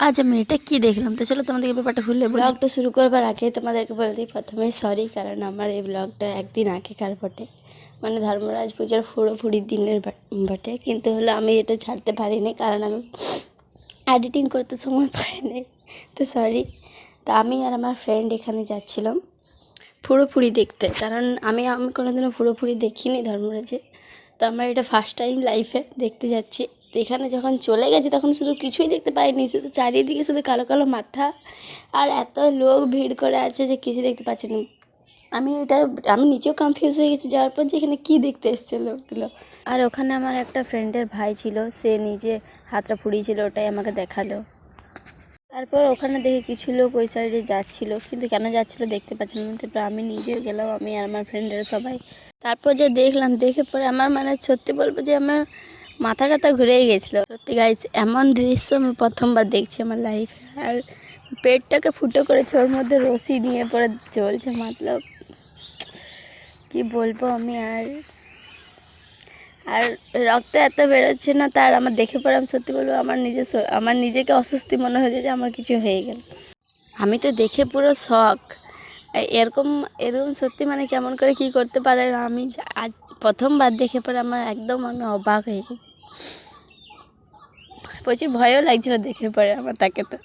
আজ আমি এটা কি দেখলাম, তো চলো তোমাদেরকে ব্যাপারটা খুললে বলি। ব্লগটা শুরু করবার আগে তোমাদেরকে বলতেই প্রথমে সরি, কারণ আমার এই ব্লগটা একদিন আগেকার বটে, মানে ধর্মরাজ পূজার পুরোপুরি দিনের বটে, কিন্তু হলো আমি এটা ছাড়তে পারিনি কারণ আমি এডিটিং করতে সময় পাইনি, তো সরি। তা আমি আর আমার ফ্রেন্ড এখানে যাচ্ছিলাম পুরোপুরি দেখতে, কারণ আমি কোনোদিনও পুরোপুরি দেখিনি ধর্মরাজে, তো আমার এটা ফার্স্ট টাইম লাইফে দেখতে যাচ্ছি। তো এখানে যখন চলে গেছি তখন শুধু কিছুই দেখতে পাইনি, শুধু চারিদিকে শুধু কালো কালো মাথা আর এত লোক ভিড় করে আছে যে কিছু দেখতে পাচ্ছি না। আমি নিজেও কনফিউজ হয়ে গেছি যাওয়ার পর যে এখানে কী দেখতে এসছে লোকগুলো। আর ওখানে আমার একটা ফ্রেন্ডের ভাই ছিল, সে নিজে হাতটা ফুড়িয়েছিল, ওটাই আমাকে দেখালো। তারপর ওখানে দেখে কিছু লোক ওই সাইডে যাচ্ছিলো, কিন্তু কেন যাচ্ছিলো দেখতে পাচ্ছিলাম না। তারপর আমি নিজেও গেলাম, আমি আর আমার ফ্রেন্ডেরা সবাই। তারপর যে দেখলাম, দেখে পরে আমার মানে সত্যি বলবো যে আমার মাথাটা ঘুরেই গেছিলো। সত্যি গাইজ, এমন দৃশ্য আমি প্রথমবার দেখছি আমার লাইফে। আর পেটটাকে ফুটো করেছে, ওর মধ্যে রশি নিয়ে পরে চলছে, মতলব কি বলবো আমি। আর রক্ত এত বেরোচ্ছে না তার, আমার দেখে পরে আমি সত্যি বলবো আমার নিজেকে অস্বস্তি মনে হয়েছে যে আমার কিছু হয়ে গেল। আমি তো দেখে পুরো শখ, এরকম সত্যি মানে কেমন করে কি করতে পারে। আমি আজ প্রথমবার দেখে পরে আমি অবাক হয়ে গেছি, প্রচুর ভয়ও লাগছিল দেখে পরে আমার তাকে। তো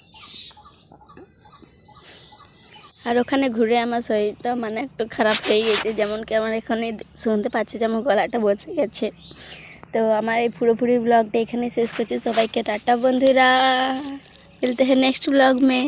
আর ওখানে ঘুরে আমার শরীরটা মানে একটু খারাপ হয়ে গেছে, যেমন কি আমার এখানে শুনতে পাচ্ছি যে আমার গলাটা বসে গেছে। তো আমার এই পুরোপুরি ব্লগটা এখানে শেষ করছি। সবাইকে টাটা বন্ধুরা, মিলতে हैं नेक्स्ट ब्लॉग में।